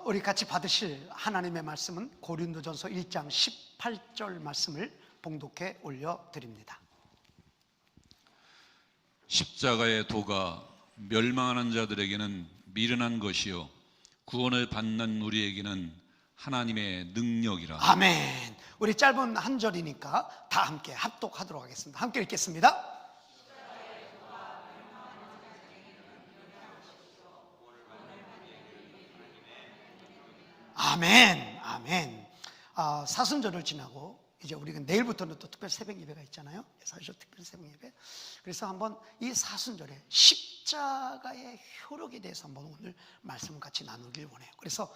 우리 같이 받으실 하나님의 말씀은 고린도전서 1장 18절 말씀을 봉독해 올려드립니다. 십자가의 도가 멸망하는 자들에게는 미련한 것이요 구원을 받는 우리에게는 하나님의 능력이라. 아멘. 우리 짧은 한 절이니까 다 함께 합독하도록 하겠습니다. 함께 읽겠습니다. 아멘, 아멘. 사순절을 지나고 이제 우리가 내일부터는 또 특별 새벽 예배가 있잖아요. 사순절 특별 새벽 예배. 그래서 한번 이 사순절에 십자가의 효력에 대해서 한번 오늘 말씀을 같이 나누길 원해요. 그래서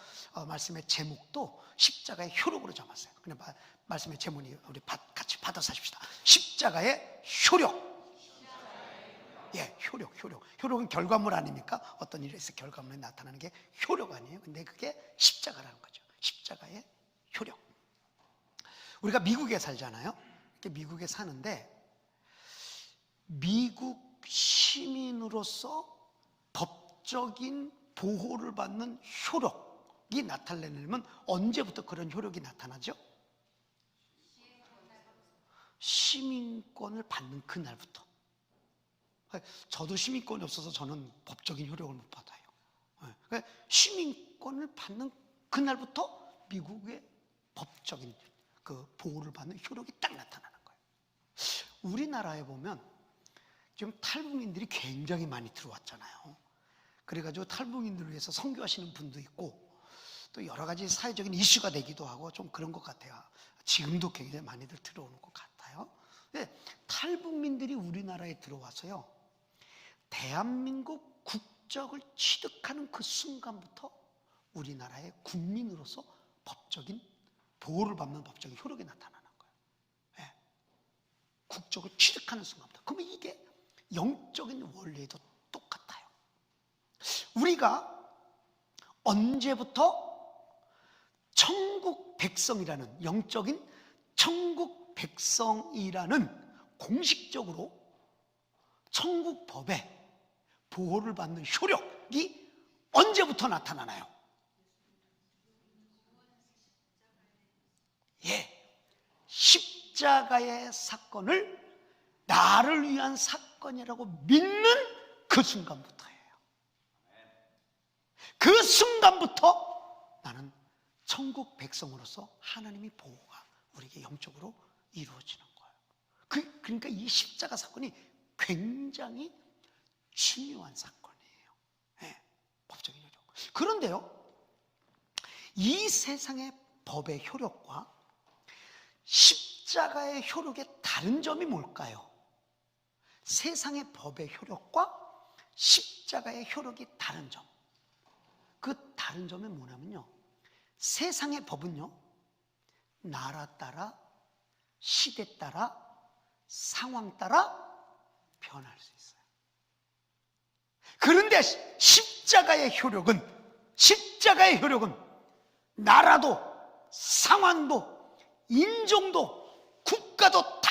말씀의 제목도 십자가의 효력으로 잡았어요. 그냥 말씀의 제목이 우리 같이 받아서 하십시다. 십자가의 효력. 예, 효력은 결과물 아닙니까? 어떤 일에서 결과물이 나타나는 게 효력 아니에요. 근데 그게 십자가라는 거죠. 십자가의 효력. 우리가 미국에 살잖아요. 미국에 사는데 미국 시민으로서 법적인 보호를 받는 효력이 나타내려면 언제부터 그런 효력이 나타나죠? 시민권을 받는 그날부터. 저도 시민권이 없어서 저는 법적인 효력을 못 받아요. 시민권을 받는 그날부터 미국의 법적인 그 보호를 받는 효력이 딱 나타나는 거예요. 우리나라에 보면 지금 탈북민들이 굉장히 많이 들어왔잖아요. 그래가지고 탈북민들을 위해서 선교하시는 분도 있고 또 여러 가지 사회적인 이슈가 되기도 하고 좀 그런 것 같아요. 지금도 굉장히 많이들 들어오는 것 같아요. 근데 탈북민들이 우리나라에 들어와서요, 대한민국 국적을 취득하는 그 순간부터 우리나라의 국민으로서 법적인 보호를 받는 법적인 효력이 나타나는 거예요. 네. 국적을 취득하는 순간부터. 그러면 이게 영적인 원리에도 똑같아요. 우리가 언제부터 천국 백성이라는, 영적인 천국 백성이라는 공식적으로 천국 법에 보호를 받는 효력이 언제부터 나타나나요? 예, 십자가의 사건을 나를 위한 사건이라고 믿는 그 순간부터예요. 그 순간부터 나는 천국 백성으로서 하나님의 보호가 우리에게 영적으로 이루어지는 거예요. 그러니까 이 십자가 사건이 굉장히 중요한 사건이에요. 네, 법적인 효력. 그런데요, 이 세상의 법의 효력과 십자가의 효력의 다른 점이 뭘까요? 세상의 법의 효력과 십자가의 효력이 다른 점. 그 다른 점이 뭐냐면요, 세상의 법은요, 나라 따라, 시대 따라, 상황 따라 변할 수 있어요. 그런데 십자가의 효력은 나라도, 상황도, 인종도, 국가도 다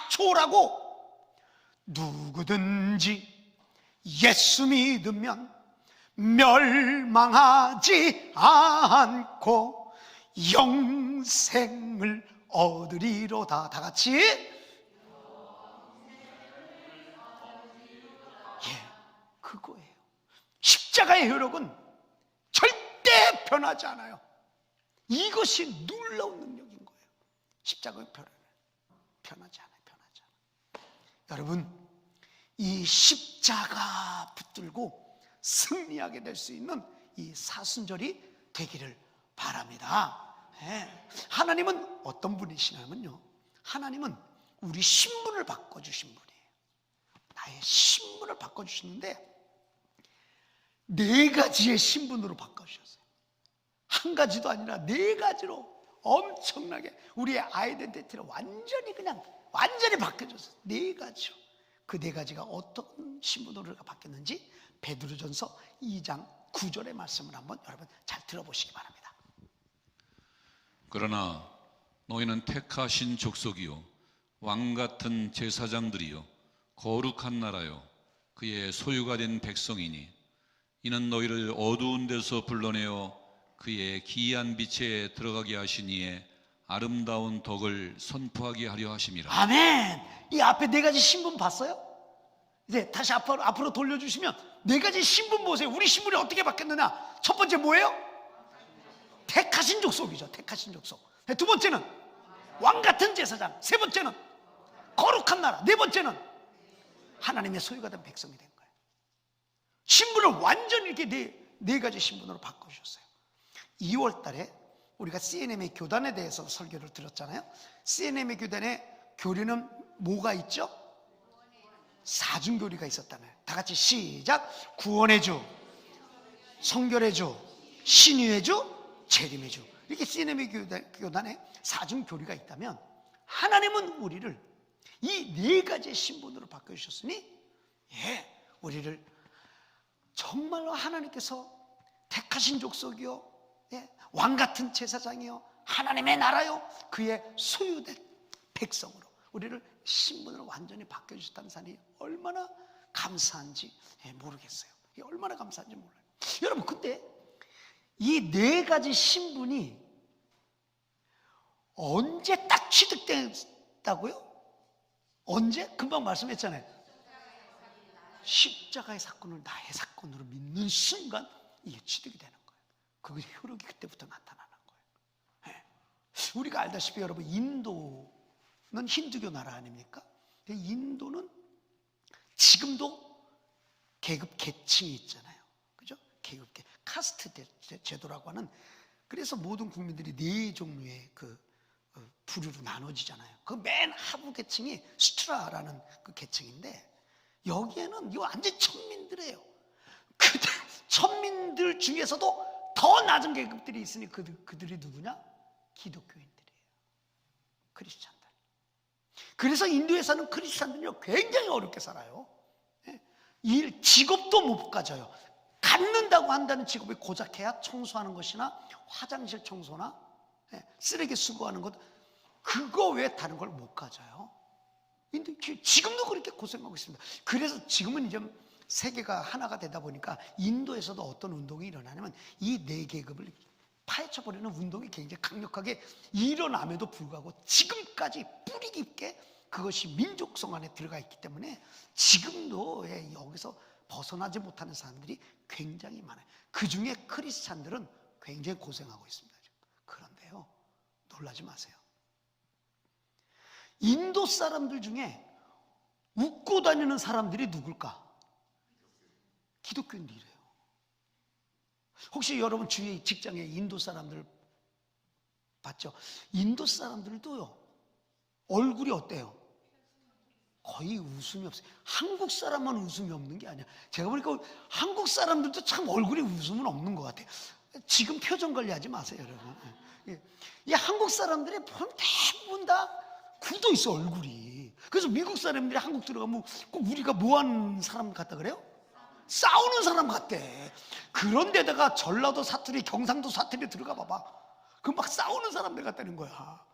초월하고 누구든지 예수 믿으면 멸망하지 않고 영생을 얻으리로다. 다 같이. 예, 그거예요. 십자가의 효력은 절대 변하지 않아요. 이것이 놀라운 능력인 거예요. 십자가의 변하지 않아요. 여러분, 이 십자가 붙들고 승리하게 될 수 있는 이 사순절이 되기를 바랍니다. 네. 하나님은 어떤 분이시냐면요, 하나님은 우리 신분을 바꿔주신 분이에요. 나의 신분을 바꿔주시는데 4가지의 신분으로 바꿔주셨어요. 한 가지도 아니라 4가지로 엄청나게 우리의 아이덴티티를 완전히 바뀌어졌어요. 4가지로. 그 4가지가 어떤 신분으로 우리가 바뀌었는지 베드로전서 2장 9절의 말씀을 한번 여러분 잘 들어보시기 바랍니다. 그러나 너희는 택하신 족속이요 왕같은 제사장들이요 거룩한 나라요 그의 소유가 된 백성이니 이는 너희를 어두운 데서 불러내어 그의 기이한 빛에 들어가게 하시니에 아름다운 덕을 선포하게 하려 하심이라. 아멘. 이 앞에 네 가지 신분 봤어요? 이제 다시 앞으로 돌려주시면 네 가지 신분 보세요. 우리 신분이 어떻게 바뀌었느냐? 첫 번째 뭐예요? 택하신 족속이죠. 택하신 족속. 두 번째는 왕 같은 제사장. 세 번째는 거룩한 나라. 네 번째는 하나님의 소유가 된 백성이 된 거예요. 신분을 완전히 이렇게 네 가지 신분으로 바꿔주셨어요. 2월 달에 우리가 CNM의 교단에 대해서 설교를 들었잖아요. CNM의 교단에 교리는 뭐가 있죠? 사중교리가 있었다는 거예요. 다 같이 시작. 구원의 주, 성결의 주, 신유의 주, 재림의 주. 이렇게 CNM의 교단에 사중교리가 있다면 하나님은 우리를 이 네 가지의 신분으로 바꿔주셨으니 우리를 정말로 하나님께서 택하신 족속이요, 왕같은 제사장이요, 하나님의 나라요, 그의 소유된 백성으로 우리를 신분으로 완전히 바꿔주셨다는 사실이 얼마나 감사한지 모르겠어요. 얼마나 감사한지 몰라요. 여러분, 근데 이 네 가지 신분이 언제 딱 취득됐다고요? 언제? 금방 말씀했잖아요. 십자가의 사건을 나의 사건으로 믿는 순간 이게 취득이 되는 거예요. 그 효력이 그때부터 나타나는 거예요. 우리가 알다시피 여러분, 인도는 힌두교 나라 아닙니까? 인도는 지금도 계급 계층이 있잖아요. 그죠? 계급 카스트 제도라고 하는, 그래서 모든 국민들이 네 종류의 부류로 나눠지잖아요. 그 맨 하부 계층이 수트라라는 그 계층인데, 여기에는 이 완전 천민들이에요. 천민들 중에서도 더 낮은 계급들이 있으니 그들이 누구냐? 기독교인들이에요. 크리스찬들. 그래서 인도에 사는 크리스찬들이 굉장히 어렵게 살아요. 직업도 못 가져요. 갖는다고 한다는 직업이 고작 해야 청소하는 것이나 화장실 청소나 쓰레기 수거하는 것, 그거 외에 다른 걸 못 가져요. 근데 지금도 그렇게 고생하고 있습니다. 그래서 지금은 이제 세계가 하나가 되다 보니까 인도에서도 어떤 운동이 일어나냐면 이 네 계급을 파헤쳐버리는 운동이 굉장히 강력하게 일어남에도 불구하고 지금까지 뿌리 깊게 그것이 민족성 안에 들어가 있기 때문에 지금도 여기서 벗어나지 못하는 사람들이 굉장히 많아요. 그 중에 크리스찬들은 굉장히 고생하고 있습니다. 그런데요, 놀라지 마세요. 인도 사람들 중에 웃고 다니는 사람들이 누굴까? 기독교인들이에요. 혹시 여러분 주위 직장에 인도 사람들 봤죠? 인도 사람들도요, 얼굴이 어때요? 거의 웃음이 없어요. 한국 사람만 웃음이 없는 게 아니야. 제가 보니까 한국 사람들도 참 얼굴에 웃음은 없는 것 같아요. 지금 표정 관리하지 마세요, 여러분. 이 한국 사람들이 대부분 다 굳어 있어, 얼굴이. 그래서 미국 사람들이 한국 들어가면 꼭 우리가 뭐 하는 사람 같다 그래요? 싸우는 사람 같대. 그런데다가 전라도 사투리, 경상도 사투리 들어가 봐봐. 그 막 싸우는 사람들 같다는 거야.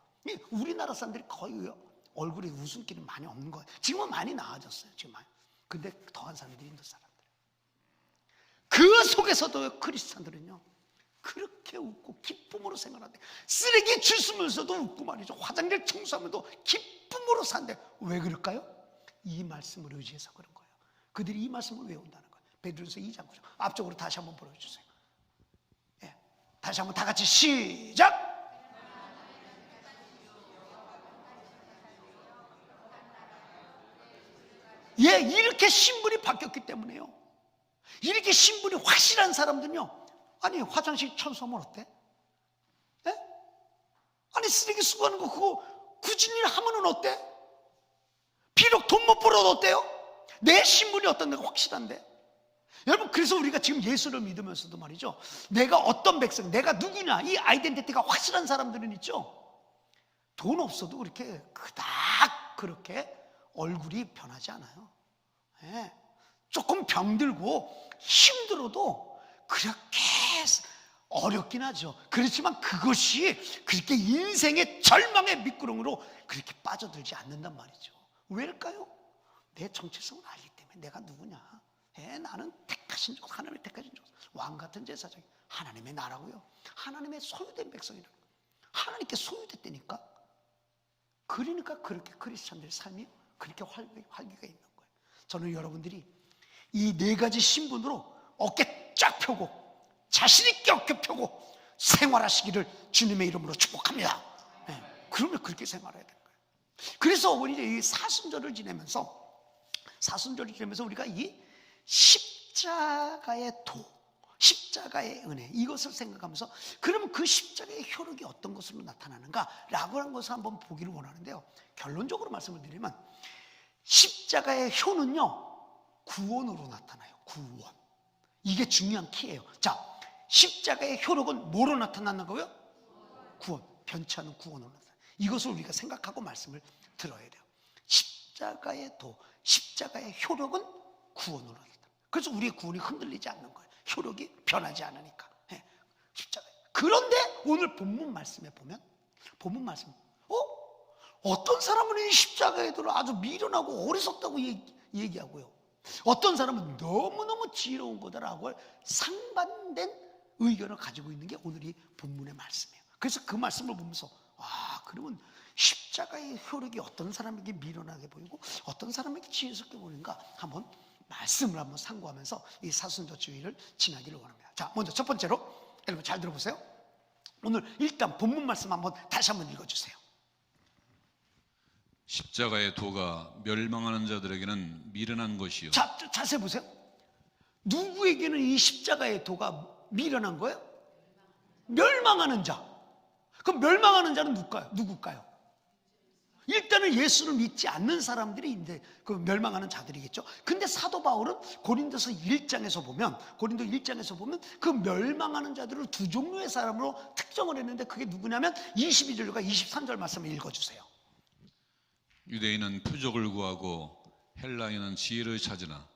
우리나라 사람들이 거의 얼굴에 웃음기는 많이 없는 거예요. 지금은 많이 나아졌어요. 지금 많이. 근데 더한 사람들이 인도 사람들. 그 속에서도 크리스찬들은요, 그렇게 웃고 기쁨으로 생활한대. 쓰레기 주스면서도 웃고 말이죠. 화장실 청소하면서 기쁨으로 산대. 왜 그럴까요? 이 말씀을 의지해서 그런 거예요. 그들이 이 말씀을 외운다는 거예요. 베드로서 2장 9절. 앞쪽으로 다시 한번 보여주세요. 다시 한번 다 같이 시작. 이렇게 신분이 바뀌었기 때문에요. 이렇게 신분이 확실한 사람들은요, 아니 화장실 청소하면 어때? 아니 쓰레기 수거하는 거 그거 굳은 일 하면은 어때? 비록 돈 못 벌어도 어때요? 내 신분이 어떤 데가 확실한데. 여러분, 그래서 우리가 지금 예수를 믿으면서도 말이죠, 내가 어떤 백성, 내가 누구냐, 이 아이덴티티가 확실한 사람들은 있죠, 돈 없어도 그렇게 그닥 그렇게 얼굴이 변하지 않아요. 조금 병들고 힘들어도 그렇게 어렵긴 하죠. 그렇지만 그것이 그렇게 인생의 절망의 미끄럼으로 그렇게 빠져들지 않는단 말이죠. 왜일까요? 내 정체성을 알기 때문에. 내가 누구냐? 나는 택하신 족, 하나님의 택하신 족, 왕 같은 제사장, 하나님의 나라고요. 하나님의 소유된 백성이라는 거예요. 하나님께 소유됐다니까. 그러니까 그렇게 크리스찬들의 삶이 그렇게 활기가 있는 거예요. 저는 여러분들이 이 네 가지 신분으로 어깨 쫙 펴고 자신 있게 어깨 펴고 생활하시기를 주님의 이름으로 축복합니다. 네, 그러면 그렇게 생활해야 되는 거예요. 그래서 우리 이 사순절을 지내면서 우리가 이 십자가의 도, 십자가의 은혜, 이것을 생각하면서 그러면 그 십자가의 효력이 어떤 것으로 나타나는가라고 하는 것을 한번 보기를 원하는데요. 결론적으로 말씀을 드리면 십자가의 효는요, 구원으로 나타나요. 구원. 이게 중요한 키예요. 자, 십자가의 효력은 뭐로 나타나는 거예요? 구원. 변치 않은 구원으로 나타나요. 이것을 우리가 생각하고 말씀을 들어야 돼요. 십자가의 도, 십자가의 효력은 구원으로 나타나요. 그래서 우리의 구원이 흔들리지 않는 거예요. 효력이 변하지 않으니까. 네, 십자가. 그런데 오늘 본문 말씀에 보면 어떤 사람은 이 십자가의 도를 아주 미련하고 어리석다고 얘기하고요, 어떤 사람은 너무너무 지혜로운 거다라고 상반된 의견을 가지고 있는 게 오늘 이 본문의 말씀이에요. 그래서 그 말씀을 보면서 그러면 십자가의 효력이 어떤 사람에게 미련하게 보이고 어떤 사람에게 지혜스럽게 보이는가 한번 말씀을 한번 상고하면서 이 사순절 주일을 지나기를 원합니다. 자, 먼저 첫 번째로 여러분 잘 들어보세요. 오늘 일단 본문 말씀 다시 한번 읽어주세요. 십자가의 도가 멸망하는 자들에게는 미련한 것이요. 자, 자세히 보세요. 누구에게는 이 십자가의 도가 미련한 거예요? 멸망하는 자. 그럼 멸망하는 자는 누굴까요? 일단은 예수를 믿지 않는 사람들이 이제 그 멸망하는 자들이겠죠. 근데 사도 바울은 고린도서 1장에서 보면 그 멸망하는 자들을 두 종류의 사람으로 특정을 했는데 그게 누구냐면 22절과 23절 말씀을 읽어주세요. 유대인은 표적을 구하고 헬라인은 지혜를 찾으나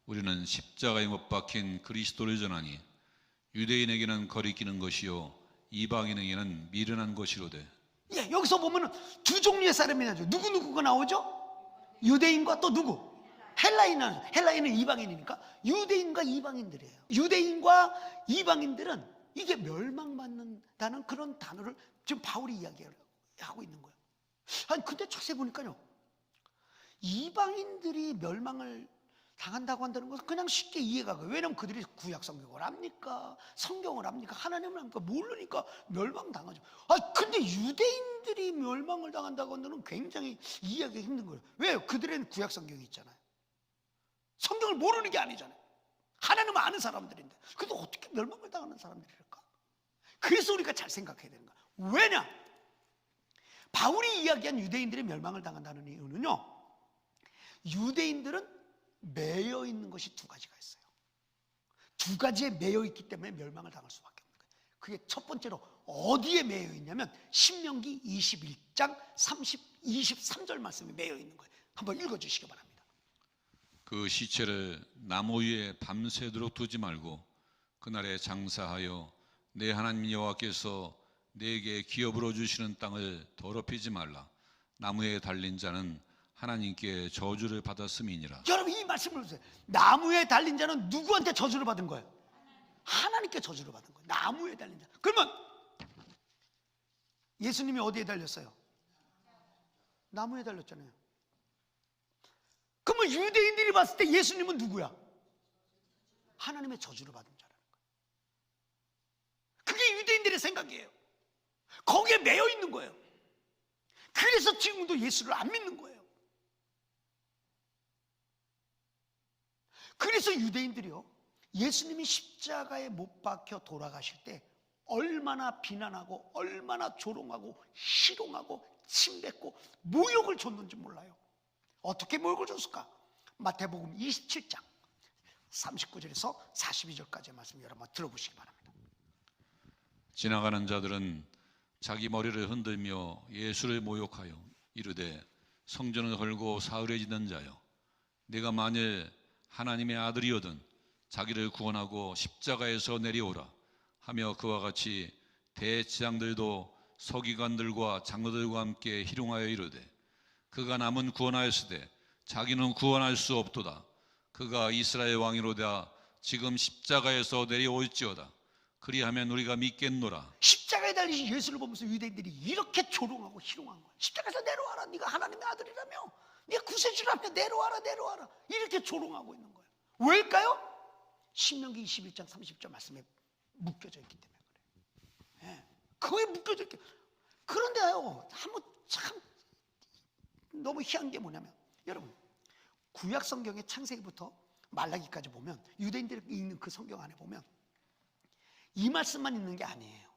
우리는 십자가에 못 박힌 그리스도를 전하니 유대인에게는 거리끼는 것이요 이방인에게는 미련한 것이로되. 예, 여기서 보면은 두 종류의 사람이 나죠. 누구가 나오죠? 유대인과 또 누구? 헬라인은 이방인이니까 유대인과 이방인들이에요. 유대인과 이방인들은 이게 멸망받는다는 그런 단어를 지금 바울이 이야기하고 있는 거예요. 아니 근데 자세히 보니까요, 이방인들이 멸망을 당한다고 한다는 것은 그냥 쉽게 이해가 가요. 왜냐하면 그들이 구약 성경을 압니까? 성경을 압니까? 하나님을 압니까? 모르니까 멸망당하죠. 근데 유대인들이 멸망을 당한다고 한다는 굉장히 이해하기 힘든 거예요. 왜요? 그들에는 구약 성경이 있잖아요. 성경을 모르는 게 아니잖아요. 하나님을 아는 사람들인데 근데 어떻게 멸망을 당하는 사람들일까? 그래서 우리가 잘 생각해야 되는 거예요. 왜냐? 바울이 이야기한 유대인들이 멸망을 당한다는 이유는요, 유대인들은 매여 있는 것이 두 가지가 있어요. 두 가지에 매여 있기 때문에 멸망을 당할 수밖에 없는 거예요. 그게 첫 번째로 어디에 매여 있냐면 신명기 21장 23절 말씀에 매여 있는 거예요. 한번 읽어주시기 바랍니다. 그 시체를 나무 위에 밤새도록 두지 말고 그날에 장사하여 내 하나님 여호와께서 내게 기업으로 주시는 땅을 더럽히지 말라. 나무에 달린 자는 하나님께 저주를 받았음이니라. 여러분 이 말씀을 보세요. 나무에 달린 자는 누구한테 저주를 받은 거예요? 하나님께 저주를 받은 거예요. 나무에 달린 자. 그러면 예수님이 어디에 달렸어요? 나무에 달렸잖아요. 그러면 유대인들이 봤을 때 예수님은 누구야? 하나님의 저주를 받은 자라는 거예요. 그게 유대인들의 생각이에요. 거기에 매여 있는 거예요. 그래서 지금도 예수를 안 믿는 거예요. 그래서 유대인들이요, 예수님이 십자가에 못 박혀 돌아가실 때 얼마나 비난하고 얼마나 조롱하고 희롱하고 침뱉고 모욕을 줬는지 몰라요. 어떻게 모욕을 줬을까? 마태복음 27장 39절에서 42절까지의 말씀 여러분 들어보시기 바랍니다. 지나가는 자들은 자기 머리를 흔들며 예수를 모욕하여 이르되 성전을 헐고 사흘에 지는 자여, 네가 만일 하나님의 아들이거든 자기를 구원하고 십자가에서 내려오라 하며 그와 같이 대지장들도 서기관들과 장로들과 함께 희롱하여 이르되 그가 남은 구원하였으되 자기는 구원할 수 없도다. 그가 이스라엘 왕이로다 지금 십자가에서 내려올지어다. 그리하면 우리가 믿겠노라. 십자가에 달리신 예수를 보면서 유대인들이 이렇게 조롱하고 희롱한 거예요. 십자가에서 내려와라. 네가 하나님의 아들이라며, 네가 구세주라며, 내려와라 내려와라, 이렇게 조롱하고 있는 거예요. 왜일까요? 신명기 21장 30절 말씀에 묶여져 있기 때문에 그래요. 예, 그거에 묶여져 있기. 그런데요, 한번 참 너무 희한한 게 뭐냐면, 여러분, 구약 성경의 창세기부터 말라기까지 보면, 유대인들이 읽는 그 성경 안에 보면 이 말씀만 있는 게 아니에요.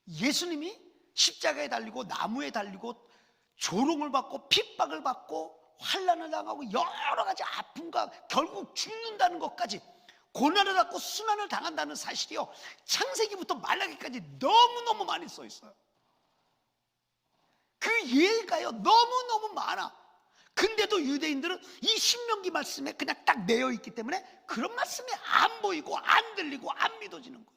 예수님이 십자가에 달리고 나무에 달리고 조롱을 받고 핍박을 받고 환난을 당하고 여러 가지 아픔과 결국 죽는다는 것까지, 고난을 받고 순환을 당한다는 사실이요, 창세기부터 말라기까지 너무너무 많이 써 있어요. 그 예가요 너무너무 많아. 근데도 유대인들은 이 신명기 말씀에 그냥 딱 내어 있기 때문에 그런 말씀이 안 보이고 안 들리고 안 믿어지는 거예요.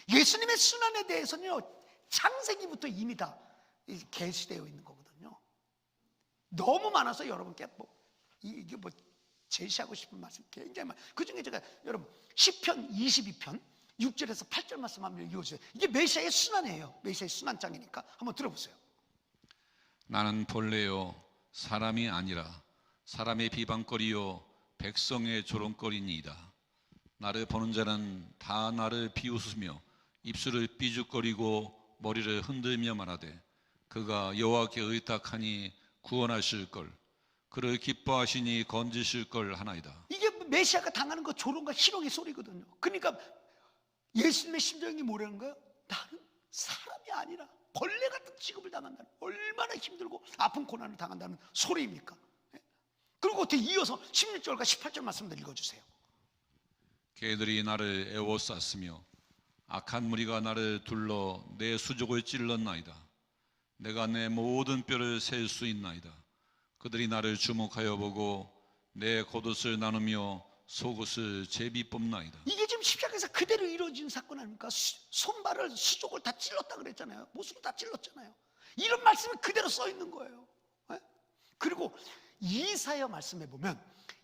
예수님의 순환에 대해서는요, 창세기부터 이미 다 계시되어 있는 거거든요. 너무 많아서 여러분께 이게 제시하고 싶은 말씀 굉장히 많아요. 그 중에 제가 여러분 시편 22편 6절에서 8절 말씀 한번 읽어주세요. 이게 메시아의 순환이에요. 메시아의 순환장이니까 한번 들어보세요. 나는 본래요 사람이 아니라 사람의 비방거리요 백성의 조롱거리니이다. 나를 보는 자는 다 나를 비웃으며 입술을 삐죽거리고 머리를 흔들며 말하되 그가 여호와께 의탁하니 구원하실 걸, 그를 기뻐하시니 건지실 걸 하나이다. 이게 메시아가 당하는 그 조롱과 희롱의 소리거든요. 그러니까 예수님의 심정이 뭐라는 거예요? 나는 사람이 아니라 벌레 같은 취급을 당한다는, 얼마나 힘들고 아픈 고난을 당한다는 소리입니까? 그리고 어떻게 이어서 16절과 18절 말씀들 읽어주세요. 개들이 나를 애워쌌으며 악한 무리가 나를 둘러 내 수족을 찔렀나이다. 내가 내 모든 뼈를 셀 수 있나이다. 그들이 나를 주목하여 보고 내 겉옷을 나누며 속옷을 제비 뽑나이다. 이게 지금 십자가에서 그대로 이루어진 사건 아닙니까? 손발을 수족을 다 찔렀다 그랬잖아요. 못으로 다 찔렀잖아요. 이런 말씀이 그대로 써 있는 거예요. 네? 그리고 이사야 말씀에 보면,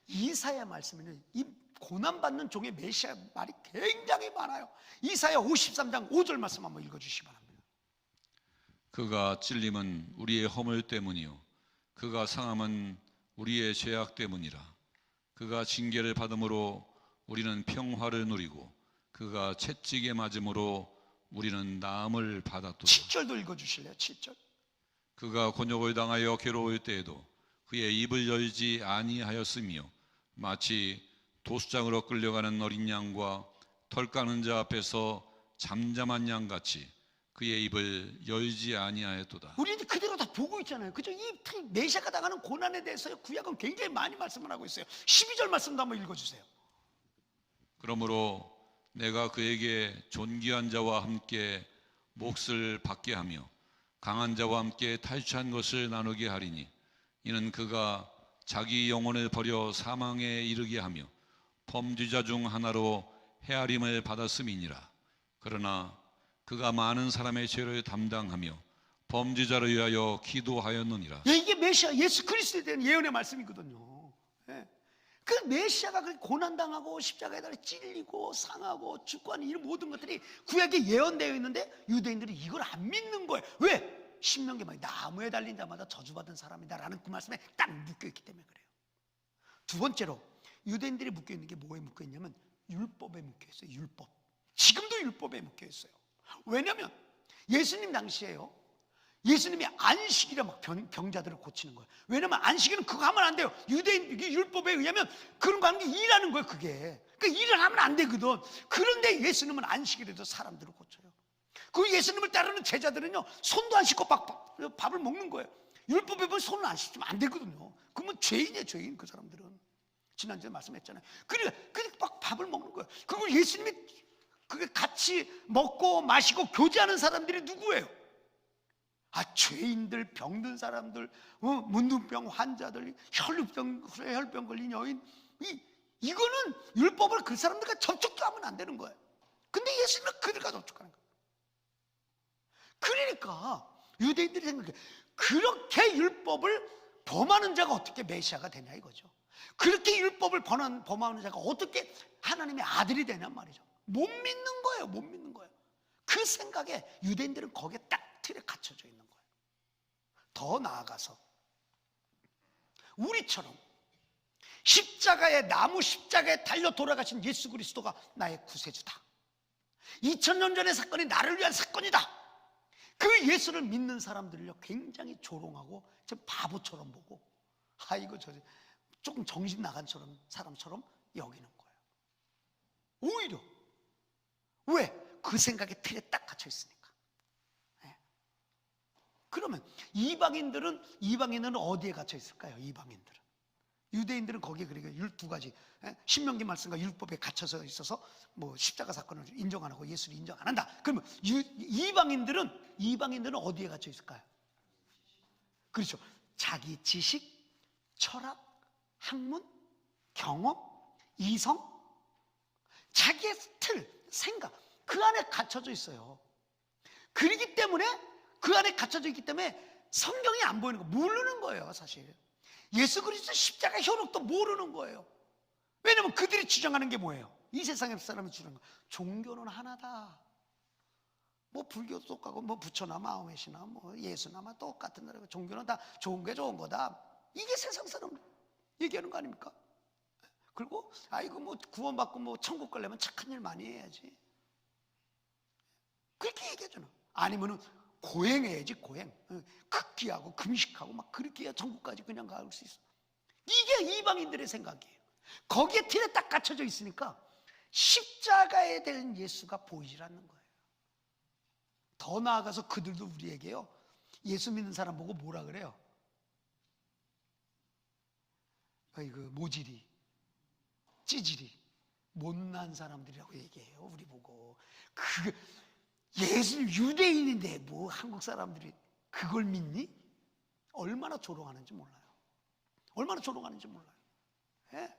이사야 말씀에는 이 고난받는 종의 메시아 말이 굉장히 많아요. 이사야 53장 5절 말씀 한번 읽어주시기 바랍니다. 그가 찔림은 우리의 허물 때문이요 그가 상함은 우리의 죄악 때문이라. 그가 징계를 받음으로 우리는 평화를 누리고 그가 채찍에 맞음으로 우리는 나음을 받았도다. 7절도 읽어주실래요? 7절. 그가 곤욕을 당하여 괴로울 때에도 그의 입을 열지 아니하였으며 마치 도수장으로 끌려가는 어린 양과 털 까는 자 앞에서 잠잠한 양같이 그의 입을 열지 아니하였도다. 우리는 그대로 다 보고 있잖아요. 그죠? 이 메시아가 당하는 고난에 대해서 구약은 굉장히 많이 말씀을 하고 있어요. 12절 말씀도 한번 읽어주세요. 그러므로 내가 그에게 존귀한 자와 함께 몫을 받게 하며 강한 자와 함께 탈취한 것을 나누게 하리니 이는 그가 자기 영혼을 버려 사망에 이르게 하며 범죄자 중 하나로 헤아림을 받았음이니라. 그러나 그가 많은 사람의 죄를 담당하며 범죄자를 위하여 기도하였느니라. 이게 메시아 예수 그리스도에 대한 예언의 말씀이거든요. 그 메시아가 고난당하고 십자가에 달려 찔리고 상하고 죽고 하는 이런 모든 것들이 구약에 예언되어 있는데 유대인들이 이걸 안 믿는 거예요. 왜? 신명기 말이 나무에 달린 자마다 저주받은 사람이다 라는 그 말씀에 딱 묶여있기 때문에 그래요. 두 번째로 유대인들이 묶여있는 게 뭐에 묶여있냐면 율법에 묶여있어요. 율법. 지금도 율법에 묶여있어요. 왜냐하면 예수님 당시에요, 예수님이 안식일에 막 병자들을 고치는 거예요. 왜냐하면 안식일은 그거 하면 안 돼요. 유대인 율법에 의하면 그런 거 하는 게 일하는 거예요. 그게 그러니까 일을 하면 안 되거든. 그런데 예수님은 안식일에도 사람들을 고쳐요. 그 예수님을 따르는 제자들은요, 손도 안 씻고 밥을 먹는 거예요. 율법에 보면 손을 안 씻으면 안 되거든요. 그러면 죄인이에요. 죄인. 그 사람들은 지난주에 말씀했잖아요. 그러니까 막 밥을 먹는 거예요. 그걸 예수님이 그게 같이 먹고 마시고 교제하는 사람들이 누구예요? 죄인들, 병든 사람들, 문둥병 환자들, 혈병 걸린 여인, 이거는 율법을 그 사람들과 접촉도 하면 안 되는 거예요. 근데 예수님은 그들과 접촉하는 거예요. 그러니까 유대인들이 생각해, 그렇게 율법을 범하는 자가 어떻게 메시아가 되냐 이거죠. 그렇게 율법을 범하는 자가 어떻게 하나님의 아들이 되냔 말이죠. 못 믿는 거예요. 못 믿는 거예요. 그 생각에 유대인들은 거기에 딱 틀에 갇혀져 있는 거예요. 더 나아가서 우리처럼 나무 십자가에 달려 돌아가신 예수 그리스도가 나의 구세주다, 2000년 전의 사건이 나를 위한 사건이다, 그 예수를 믿는 사람들을요 굉장히 조롱하고 좀 바보처럼 보고, 아이고 저 조금 정신 나간 사람처럼 여기는 거예요. 오히려 왜? 그 생각에 틀에 딱 갇혀 있으니까. 그러면 이방인들은 어디에 갇혀 있을까요? 이방인들은, 유대인들은 거기에 그러니까 12가지 신명기 말씀과 율법에 갇혀서 있어서 뭐 십자가 사건을 인정 안 하고 예수를 인정 안 한다. 그러면 이방인들은 어디에 갇혀 있을까요? 그렇죠. 자기 지식, 철학, 학문, 경험, 이성, 자기의 틀, 생각, 그 안에 갇혀져 있어요. 그렇기 때문에 그 안에 갇혀져 있기 때문에 성경이 안 보이는 거, 모르는 거예요. 사실 예수 그리스도 십자가 효력도 모르는 거예요. 왜냐면 그들이 주장하는 게 뭐예요? 이 세상의 사람이 주장하는 거, 종교는 하나다, 뭐 불교도 똑같고 뭐 부처나 마호메시나 뭐 예수나 마 똑같은 거라고, 종교는 다 좋은 게 좋은 거다, 이게 세상 사람 얘기하는 거 아닙니까? 그리고 아이고 뭐 구원받고 뭐 천국 가려면 착한 일 많이 해야지, 그렇게 얘기하잖아. 아니면은 고행해야지, 고행. 극기하고 금식하고 막 그렇게 해야 천국까지 그냥 갈 수 있어. 이게 이방인들의 생각이에요. 거기에 틀에 딱 갇혀져 있으니까 십자가에 대한 예수가 보이질 않는 거예요. 더 나아가서 그들도 우리에게요, 예수 믿는 사람 보고 뭐라 그래요? 그 모질이, 찌질이, 못난 사람들이라고 얘기해요. 우리 보고. 예수 유대인인데 뭐 한국 사람들이 그걸 믿니? 얼마나 조롱하는지 몰라요. 얼마나 조롱하는지 몰라요. 예?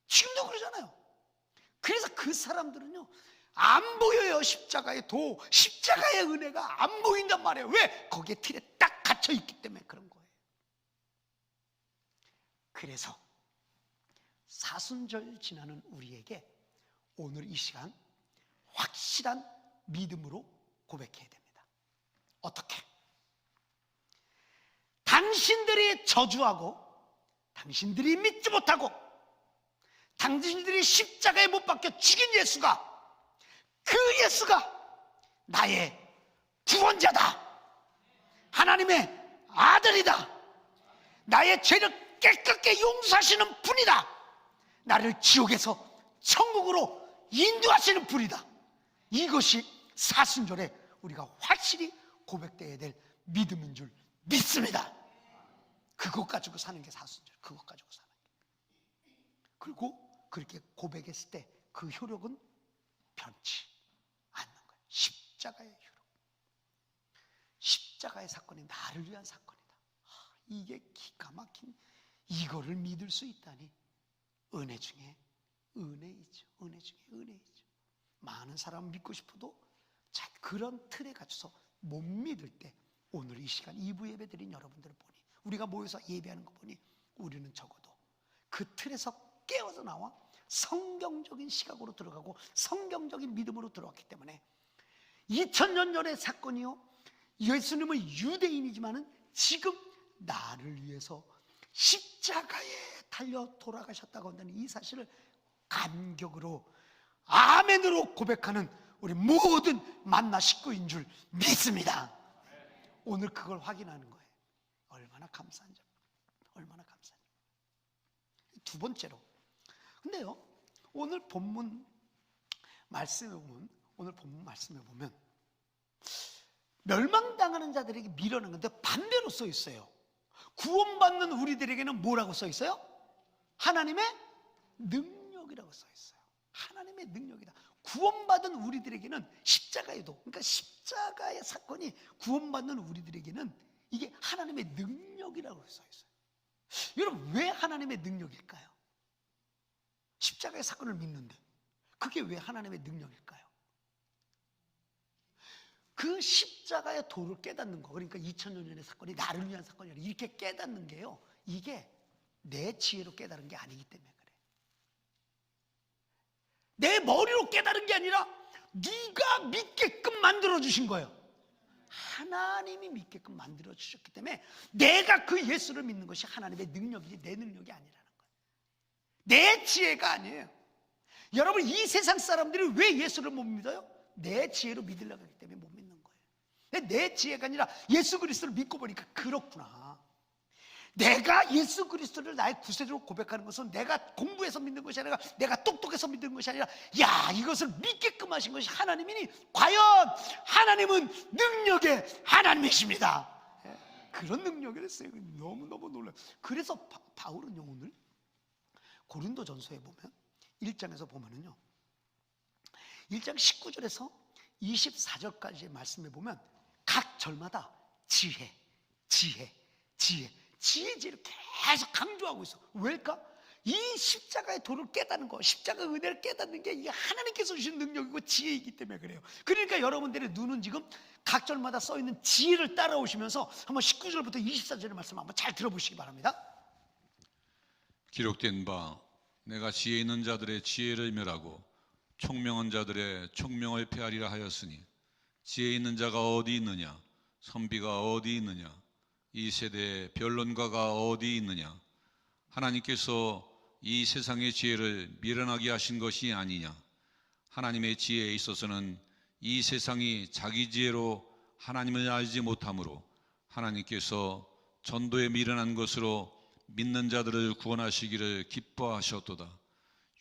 지금도 그러잖아요. 그래서 그 사람들은요 안 보여요. 십자가의 십자가의 은혜가 안 보인단 말이에요. 왜? 거기에 틀에 딱 갇혀 있기 때문에 그런 거예요. 그래서 사순절 지나는 우리에게 오늘 이 시간 확실한 믿음으로 고백해야 됩니다. 어떻게? 당신들이 저주하고, 당신들이 믿지 못하고, 당신들이 십자가에 못 박혀 죽인 예수가, 그 예수가 나의 구원자다, 하나님의 아들이다, 나의 죄를 깨끗게 용서하시는 분이다, 나를 지옥에서 천국으로 인도하시는 분이다. 이것이 사순절에 우리가 확실히 고백되어야 될 믿음인 줄 믿습니다. 그것 가지고 사는 게 사순절, 그것 가지고 사는 게. 그리고 그렇게 고백했을 때 그 효력은 변치 않는 거예요. 십자가의 효력, 십자가의 사건이 나를 위한 사건이다. 이게 기가 막힌, 이거를 믿을 수 있다니 은혜 중에 은혜이죠. 은혜 중에 은혜이죠. 많은 사람 믿고 싶어도 그런 틀에 갇혀서 못 믿을 때, 오늘 이 시간 2부 예배 드린 여러분들을 보니, 우리가 모여서 예배하는 거 보니 우리는 적어도 그 틀에서 깨어서 나와 성경적인 시각으로 들어가고 성경적인 믿음으로 들어왔기 때문에 2000년 전의 사건이요, 예수님은 유대인이지만은 지금 나를 위해서 십자가에 달려 돌아가셨다고 한다는 이 사실을 감격으로, 아멘으로 고백하는 우리 모든 만나 식구인 줄 믿습니다. 오늘 그걸 확인하는 거예요. 얼마나 감사한지, 얼마나 감사한지. 두 번째로, 근데요 오늘 본문 말씀에 보면 멸망당하는 자들에게 미련한 건데 반대로 써 있어요. 구원받는 우리들에게는 뭐라고 써 있어요? 하나님의 능력이라고 써 있어요. 하나님의 능력이다. 구원받은 우리들에게는 십자가에도, 그러니까 십자가의 사건이 구원받는 우리들에게는 이게 하나님의 능력이라고 써 있어요. 여러분, 왜 하나님의 능력일까요? 십자가의 사건을 믿는데 그게 왜 하나님의 능력일까요? 그 십자가의 도를 깨닫는 거, 그러니까 2000년 전의 사건이 나를 위한 사건이라 이렇게 깨닫는 게요, 이게 내 지혜로 깨달은 게 아니기 때문에 그래요. 내 머리로 깨달은 게 아니라 누가 믿게끔 만들어 주신 거예요. 하나님이 믿게끔 만들어 주셨기 때문에 내가 그 예수를 믿는 것이 하나님의 능력이지 내 능력이 아니라는 거예요. 내 지혜가 아니에요. 여러분, 이 세상 사람들이 왜 예수를 못 믿어요? 내 지혜로 믿으려고 하기 때문에 못 믿는 거예요. 내 지혜가 아니라 예수 그리스도를 믿고 보니까 그렇구나. 내가 예수 그리스도를 나의 구세주로 고백하는 것은 내가 공부해서 믿는 것이 아니라 내가 똑똑해서 믿는 것이 아니라 야, 이것을 믿게끔 하신 것이 하나님이니 과연 하나님은 능력의 하나님이십니다. 그런 능력을 했어요. 너무너무 놀라요. 그래서 바울은요, 오늘 고린도전서에 보면 1장에서 보면은요, 1장 19절에서 24절까지의 말씀에 보면 각 절마다 지혜를 계속 강조하고 있어. 왜일까? 이 십자가의 도를 깨닫는 거, 십자가 은혜를 깨닫는 게 이게 하나님께서 주신 능력이고 지혜이기 때문에 그래요. 그러니까 여러분들의 눈은 지금 각 절마다 써있는 지혜를 따라오시면서 한번 19절부터 24절의 말씀 한번 잘 들어보시기 바랍니다. 기록된 바 내가 지혜 있는 자들의 지혜를 멸하고 총명한 자들의 총명을 폐하리라 하였으니 지혜 있는 자가 어디 있느냐? 선비가 어디 있느냐? 이 세대의 변론가가 어디 있느냐? 하나님께서 이 세상의 지혜를 미련하게 하신 것이 아니냐? 하나님의 지혜에 있어서는 이 세상이 자기 지혜로 하나님을 알지 못하므로 하나님께서 전도에 미련한 것으로 믿는 자들을 구원하시기를 기뻐하셨도다.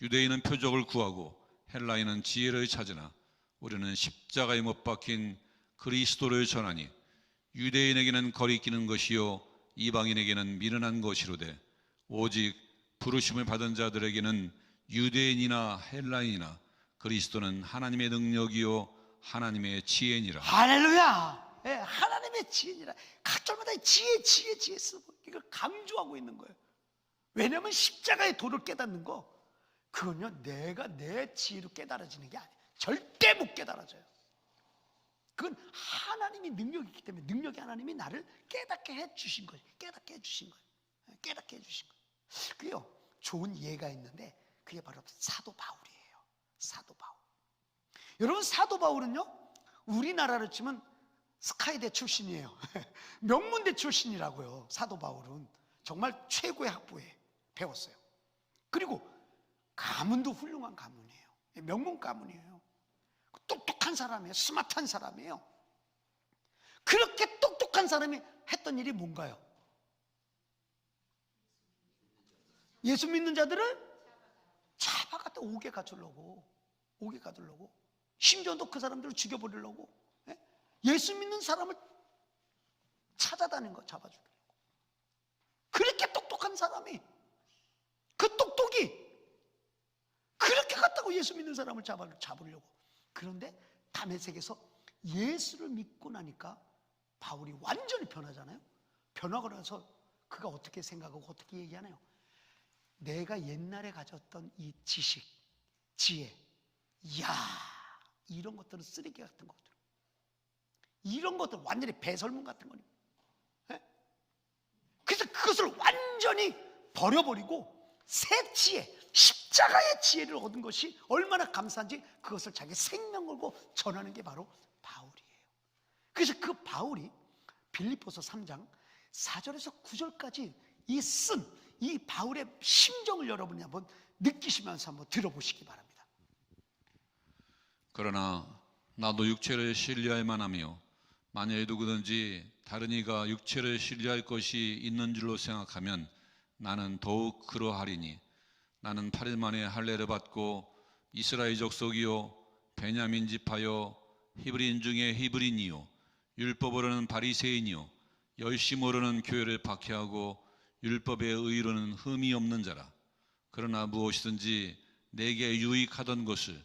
유대인은 표적을 구하고 헬라인은 지혜를 찾으나 우리는 십자가에 못 박힌 그리스도를 전하니 유대인에게는 거리끼는 것이요 이방인에게는 미련한 것이로되 오직 부르심을 받은 자들에게는 유대인이나 헬라인이나 그리스도는 하나님의 능력이요 하나님의 지혜니라. 할렐루야. 하나님의 지혜니라. 각 절마다 지혜 쓰고 이걸 강조하고 있는 거예요. 왜냐하면 십자가의 도를 깨닫는 거, 그건요 내가 내 지혜로 깨달아지는 게 아니에요. 절대 못 깨달아져요. 그건 하나님이 능력이 있기 때문에, 능력의 하나님이 나를 깨닫게 해주신 거예요. 깨닫게 해주신 거예요. 그게요, 좋은 예가 있는데 그게 바로 사도 바울이에요. 사도 바울. 여러분, 사도 바울은요 우리나라로 치면 스카이대 출신이에요. 명문대 출신이라고요. 사도 바울은 정말 최고의 학부에 배웠어요. 그리고 가문도 훌륭한 가문이에요. 명문 가문이에요. 똑똑한 사람이에요. 스마트한 사람이에요. 그렇게 똑똑한 사람이 했던 일이 뭔가요? 예수 믿는 자들을 잡아갖다 옥에 가두려고, 심지어도 그 사람들을 죽여버리려고, 예수 믿는 사람을 찾아다니는 거, 잡아주려고. 그렇게 똑똑한 사람이, 그 똑똑이 그렇게 갔다고 예수 믿는 사람을 잡으려고. 그런데 다메섹에서 예수를 믿고 나니까 바울이 완전히 변하잖아요. 변하고 나서 그가 어떻게 생각하고 어떻게 얘기하나요? 내가 옛날에 가졌던 이 지식, 지혜, 이야, 이런 것들은 쓰레기 같은 것들, 이런 것들 완전히 배설문 같은 거니. 그래서 그것을 완전히 버려버리고 새 지혜, 십자가의 지혜를 얻은 것이 얼마나 감사한지 그것을 자기 생명 걸고 전하는 게 바로 바울이에요. 그래서 그 바울이 빌립보서 3장 4절에서 9절까지 이 바울의 심정을 여러분이 한번 느끼시면서 한번 들어보시기 바랍니다. 그러나 나도 육체를 신뢰할 만하며 만일 누구든지 다른 이가 육체를 신뢰할 것이 있는 줄로 생각하면 나는 더욱 그러하리니 나는 8일 만에 할례를 받고 이스라엘 족속이요 베냐민 지파요 히브리인 중에 히브리인이요 율법으로는 바리새인이요 열심으로는 교회를 박해하고 율법의 의로는 흠이 없는 자라. 그러나 무엇이든지 내게 유익하던 것을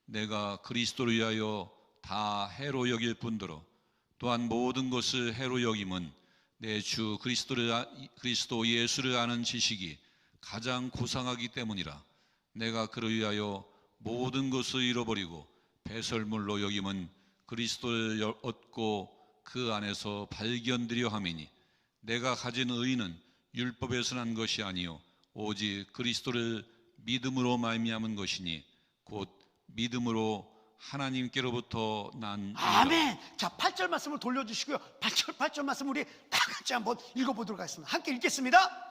내가 그리스도를 위하여 다 해로 여길 뿐더러 또한 모든 것을 해로 여김은 내 주 그리스도 예수를 아는 지식이 가장 고상하기 때문이라. 내가 그를 위하여 모든 것을 잃어버리고 배설물로 여김은 그리스도를 얻고 그 안에서 발견되려 함이니 내가 가진 의는 율법에서 난 것이 아니요 오직 그리스도를 믿음으로 말미암은 것이니 곧 믿음으로 하나님께로부터 난 아멘. 자, 8절 말씀을 돌려주시고요. 8절 말씀 우리 다 같이 한번 읽어보도록 하겠습니다. 함께 읽겠습니다.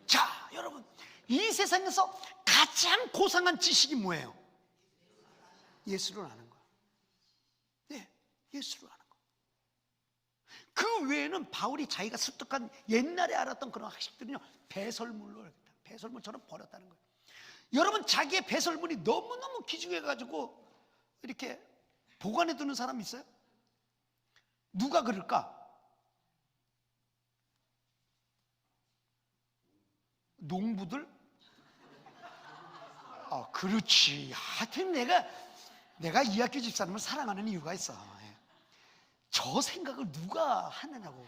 자, 여러분, 이 세상에서 가장 고상한 지식이 뭐예요? 예수를 아는 거예요. 네, 예수를 아는 거예요. 그 외에는 바울이 자기가 습득한 옛날에 알았던 그런 학식들은요, 배설물처럼 버렸다는 거예요. 여러분, 자기의 배설물이 너무너무 귀중해가지고 이렇게 보관해 두는 사람 있어요? 누가 그럴까? 농부들? 그렇지. 하여튼 내가 이 학교 집사님을 사랑하는 이유가 있어. 저 생각을 누가 하느냐고.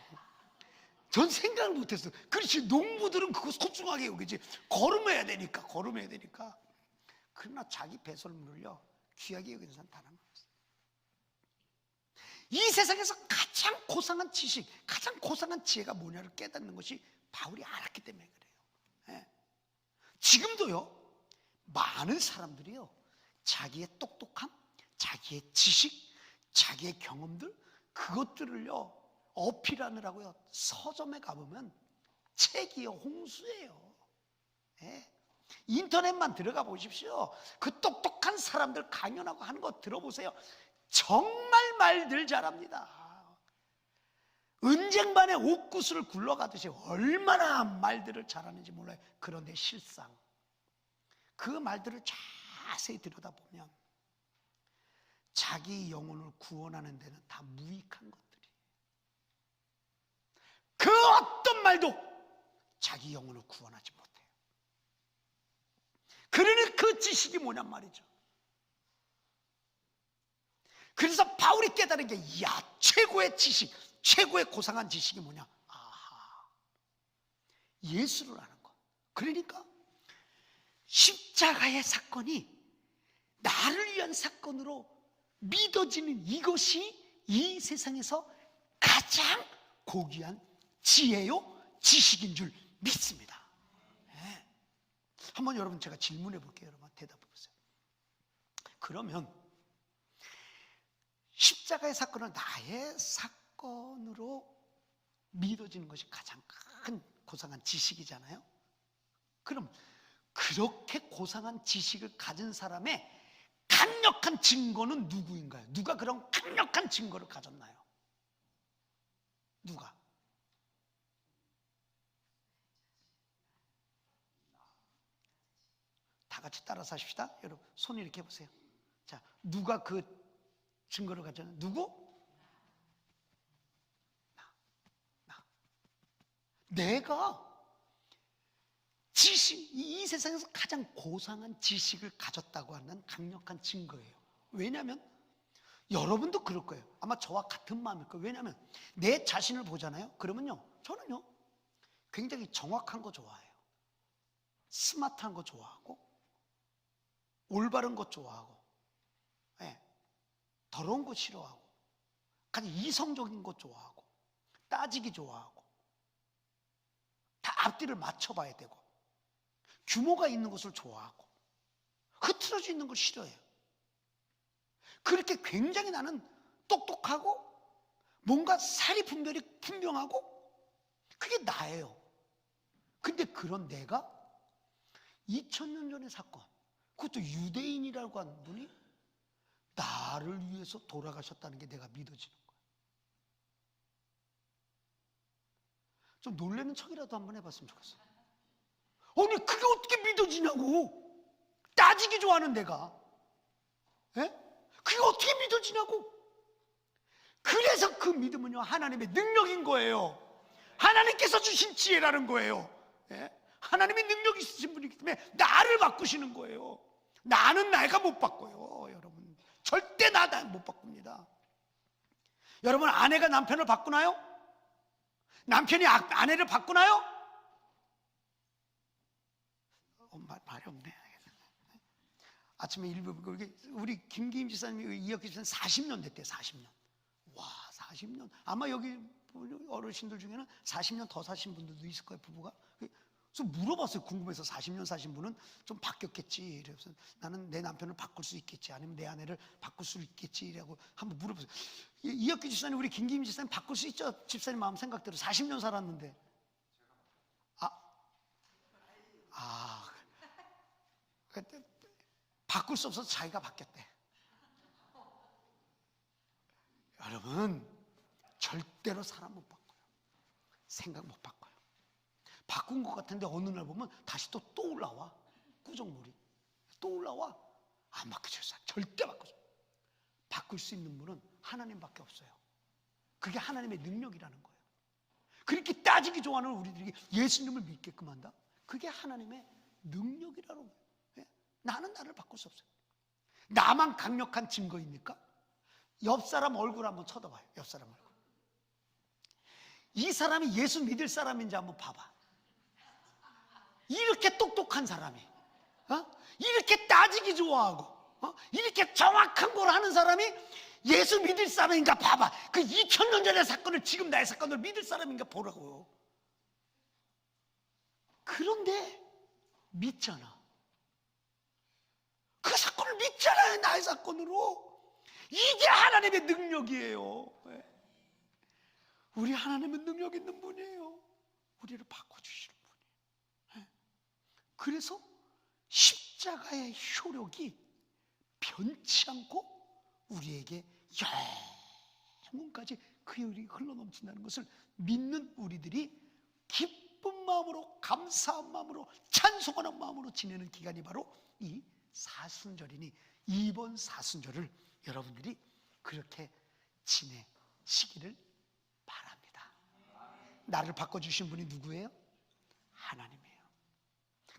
전 생각을 못했어. 그렇지. 농부들은 그거 소중하게 여기지. 걸음해야 되니까. 그러나 자기 배설물을요, 귀하게 여기는 사람 단 한 명 없어. 이 세상에서 가장 고상한 지식, 가장 고상한 지혜가 뭐냐를 깨닫는 것이 바울이 알았기 때문에 그래요. 예. 지금도요, 많은 사람들이요, 자기의 똑똑함, 자기의 지식, 자기의 경험들, 그것들을요 어필하느라고요 서점에 가보면 책이요 홍수예요. 예. 인터넷만 들어가 보십시오. 그 똑똑한 사람들 강연하고 하는 거 들어보세요. 정말 말들 잘합니다. 은쟁반에 옥구슬을 굴러가듯이 얼마나 말들을 잘하는지 몰라요. 그런데 실상 그 말들을 자세히 들여다보면 자기 영혼을 구원하는 데는 다 무익한 것들이에요. 그 어떤 말도 자기 영혼을 구원하지 못해요. 그러니 그 지식이 뭐냔 말이죠. 그래서 바울이 깨달은 게, 최고의 지식, 최고의 고상한 지식이 뭐냐? 예수를 아는 거. 그러니까 십자가의 사건이 나를 위한 사건으로 믿어지는 이것이 이 세상에서 가장 고귀한 지혜요, 지식인 줄 믿습니다. 네. 한번 여러분 제가 질문해 볼게요. 여러분 대답해 보세요. 그러면 십자가의 사건은 나의 사건으로 믿어지는 것이 가장 큰 고상한 지식이잖아요. 그럼 그렇게 고상한 지식을 가진 사람의 강력한 증거는 누구인가요? 누가 그런 강력한 증거를 가졌나요? 누가? 다 같이 따라서 하십시다. 여러분 손 이렇게 해보세요. 자, 누가 그 증거를 가졌나요? 누구? 나. 내가 지식, 이 세상에서 가장 고상한 지식을 가졌다고 하는 강력한 증거예요. 왜냐하면 여러분도 그럴 거예요. 아마 저와 같은 마음일 거예요. 왜냐하면 내 자신을 보잖아요. 그러면요, 저는요 굉장히 정확한 거 좋아해요. 스마트한 거 좋아하고, 올바른 것 좋아하고, 네, 더러운 거 싫어하고, 가장 이성적인 것 좋아하고, 따지기 좋아하고, 다 앞뒤를 맞춰봐야 되고, 규모가 있는 것을 좋아하고, 흐트러져 있는 걸 싫어해요. 그렇게 굉장히 나는 똑똑하고 뭔가 사리 분별이 분명하고 그게 나예요. 근데 그런 내가 2000년 전의 사건, 그것도 유대인이라고 하는 분이 나를 위해서 돌아가셨다는 게 내가 믿어지는 거예요. 좀 놀라는 척이라도 한번 해봤으면 좋겠어요. 아니 그게 어떻게 믿어지냐고. 따지기 좋아하는 내가, 예? 그게 어떻게 믿어지냐고. 그래서 그 믿음은요 하나님의 능력인 거예요. 하나님께서 주신 지혜라는 거예요. 예? 하나님의 능력이 있으신 분이기 때문에 나를 바꾸시는 거예요. 나는 내가 못 바꿔요. 여러분 절대 나 못 바꿉니다. 여러분 아내가 남편을 바꾸나요? 남편이 아내를 바꾸나요? 말이 없네. 아침에 일부 우리 김기임 지사님이 이혁기 지사님 40년 됐대요. 40년. 40년. 아마 여기 어르신들 중에는 40년 더 사신 분들도 있을 거예요, 부부가. 그래서 물어봤어요. 궁금해서. 40년 사신 분은 좀 바뀌었겠지. 그래서 나는 내 남편을 바꿀 수 있겠지, 아니면 내 아내를 바꿀 수 있겠지, 이라고 한번 물어봤어요. 이혁기 집사님, 우리 김기임 집사님 바꿀 수 있죠? 집사님 마음 생각대로 40년 살았는데. 바꿀 수 없어서 자기가 바뀌었대. 여러분, 절대로 사람 못 바꿔요. 생각 못 바꿔요. 바꾼 것 같은데 어느 날 보면 다시 또 올라와. 꾸정물이 또 올라와. 안 바뀌어요. 절대 바꾸죠. 바꿀 수 있는 분은 하나님밖에 없어요. 그게 하나님의 능력이라는 거예요. 그렇게 따지기 좋아하는 우리들이 예수님을 믿게끔 한다? 그게 하나님의 능력이라는 거예요. 나는 나를 바꿀 수 없어요. 나만 강력한 증거입니까? 옆 사람 얼굴 한번 쳐다봐요. 옆 사람 얼굴. 이 사람이 예수 믿을 사람인지 한번 봐봐. 이렇게 똑똑한 사람이, 이렇게 따지기 좋아하고, 이렇게 정확한 걸 하는 사람이 예수 믿을 사람인가 봐봐. 그 2000년 전의 사건을 지금 나의 사건을 믿을 사람인가 보라고요. 그런데 믿잖아. 그 사건을 믿잖아요. 나의 사건으로. 이게 하나님의 능력이에요. 우리 하나님은 능력 있는 분이에요. 우리를 바꿔주시는 분이에요. 그래서 십자가의 효력이 변치 않고 우리에게 영혼까지 그 혈이 흘러넘친다는 것을 믿는 우리들이 기쁜 마음으로, 감사한 마음으로, 찬송하는 마음으로 지내는 기간이 바로 이 사순절이니, 이번 사순절을 여러분들이 그렇게 지내시기를 바랍니다. 나를 바꿔주신 분이 누구예요? 하나님이에요.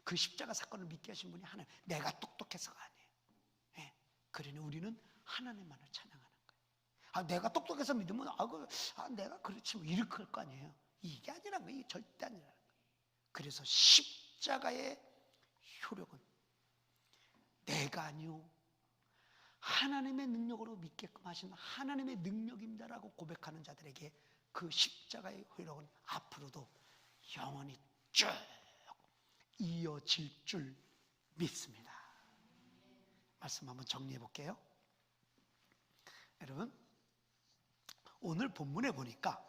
그 십자가 사건을 믿게 하신 분이 하나님. 내가 똑똑해서가 아니에요. 그러니 우리는 하나님만을 찬양하는 거예요. 내가 똑똑해서 믿으면 내가 그렇지 뭐 이렇게 할 거 아니에요. 이게 아니라는 거예요. 이게 절대 아니라는 거예요. 그래서 십자가의 효력은 내가 아니요, 하나님의 능력으로 믿게끔 하신 하나님의 능력입니다라고 고백하는 자들에게 그 십자가의 효력은 앞으로도 영원히 쭉 이어질 줄 믿습니다. 말씀 한번 정리해 볼게요. 여러분, 오늘 본문에 보니까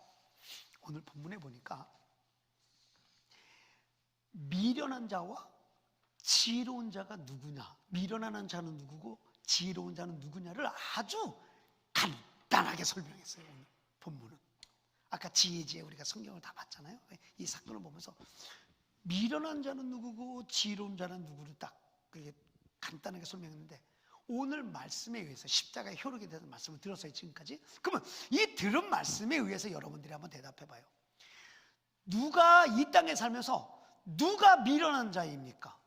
미련한 자와 지혜로운 자가 누구냐, 미련한 자는 누구고 지혜로운 자는 누구냐를 아주 간단하게 설명했어요. 오늘 본문은. 아까 지혜지혜 우리가 성경을 다 봤잖아요. 이 사건을 보면서 미련한 자는 누구고 지혜로운 자는 누구를 딱 그렇게 간단하게 설명했는데, 오늘 말씀에 의해서 십자가의 효력에 대해서 말씀을 들었어요, 지금까지. 그러면 이 들은 말씀에 의해서 여러분들이 한번 대답해 봐요. 누가 이 땅에 살면서 누가 미련한 자입니까?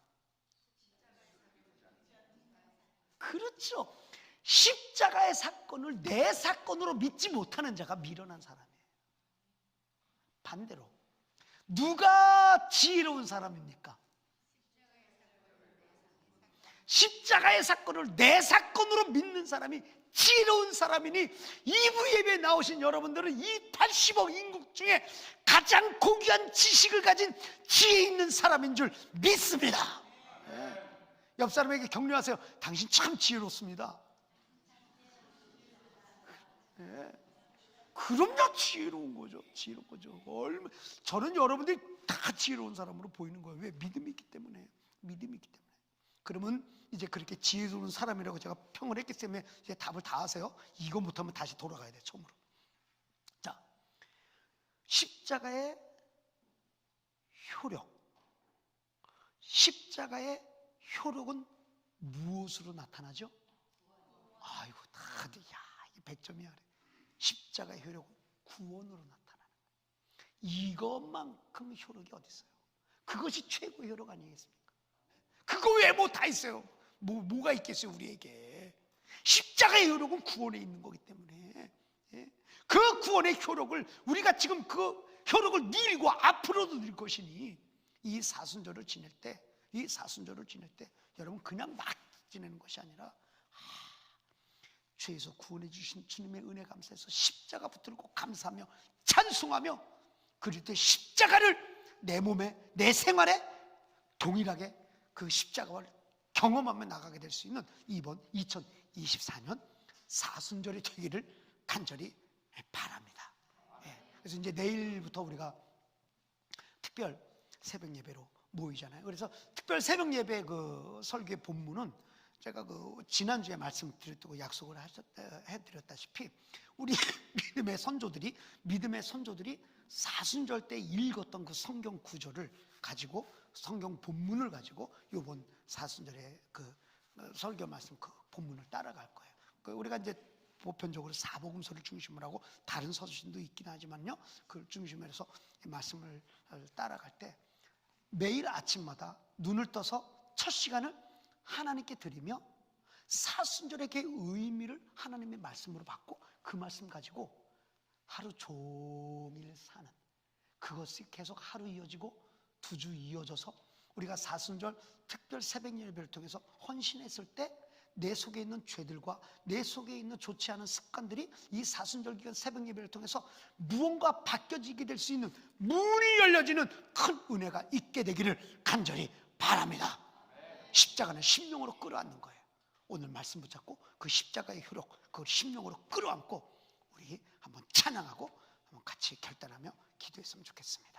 그렇죠. 십자가의 사건을 내 사건으로 믿지 못하는 자가 미련한 사람이에요. 반대로 누가 지혜로운 사람입니까? 십자가의 사건을 내 사건으로 믿는 사람이 지혜로운 사람이니, 2부 예배에 나오신 여러분들은 이 80억 인국 중에 가장 고귀한 지식을 가진 지혜 있는 사람인 줄 믿습니다. 옆 사람에게 격려하세요. 당신 참 지혜롭습니다. 그럼요, 지혜로운 거죠. 지혜로운 거죠. 저는 여러분들이 다 지혜로운 사람으로 보이는 거예요. 왜? 믿음이 있기 때문에. 믿음이 있기 때문에. 그러면 이제 그렇게 지혜로운 사람이라고 제가 평을 했기 때문에 이제 답을 다 하세요. 이거 못하면 다시 돌아가야 돼, 처음으로. 자, 십자가의 효력. 십자가의 효력은 무엇으로 나타나죠? 아이고, 다들 이 100점이야. 십자가의 효력은 구원으로 나타나는 거예요. 이것만큼 효력이 어디 있어요? 그것이 최고의 효력 아니겠습니까? 그거 왜 뭐 다 있어요? 뭐가 있겠어요, 우리에게? 십자가의 효력은 구원에 있는 거기 때문에, 그 구원의 효력을 우리가 지금 그 효력을 누리고 앞으로도 누릴 것이니, 이 사순절을 지낼 때 여러분 그냥 막 지내는 것이 아니라 죄에서 구원해 주신 주님의 은혜 감사해서 십자가 붙들고 감사하며 찬송하며 그리스도의 십자가를 내 몸에 내 생활에 동일하게 그 십자가를 경험하며 나가게 될 수 있는 이번 2024년 사순절이 되기를 간절히 바랍니다. 그래서 이제 내일부터 우리가 특별 새벽 예배로 모이잖아요. 그래서 특별 새벽 예배 그 설교의 본문은 제가 그 지난주에 말씀드렸고 약속을 해드렸다시피 우리 믿음의 선조들이 사순절 때 읽었던 그 성경 구절을 가지고 성경 본문을 가지고 이번 사순절의 그 설교 말씀 그 본문을 따라갈 거예요. 우리가 이제 보편적으로 사복음서를 중심으로 하고 다른 서신도 있긴 하지만요, 그걸 중심으로 해서 말씀을 따라갈 때 매일 아침마다 눈을 떠서 첫 시간을 하나님께 드리며 사순절의 그 의미를 하나님의 말씀으로 받고 그 말씀 가지고 하루 종일 사는, 그것이 계속 하루 이어지고 두 주 이어져서 우리가 사순절 특별 새벽 예배를 통해서 헌신했을 때 내 속에 있는 죄들과 내 속에 있는 좋지 않은 습관들이 이 사순절 기간 새벽 예배를 통해서 무언가 바뀌어지게 될 수 있는 문이 열려지는 큰 은혜가 있게 되기를 간절히 바랍니다. 십자가는 심령으로 끌어안는 거예요. 오늘 말씀 붙잡고 그 십자가의 효력, 그걸 심령으로 끌어안고 우리 한번 찬양하고 한번 같이 결단하며 기도했으면 좋겠습니다.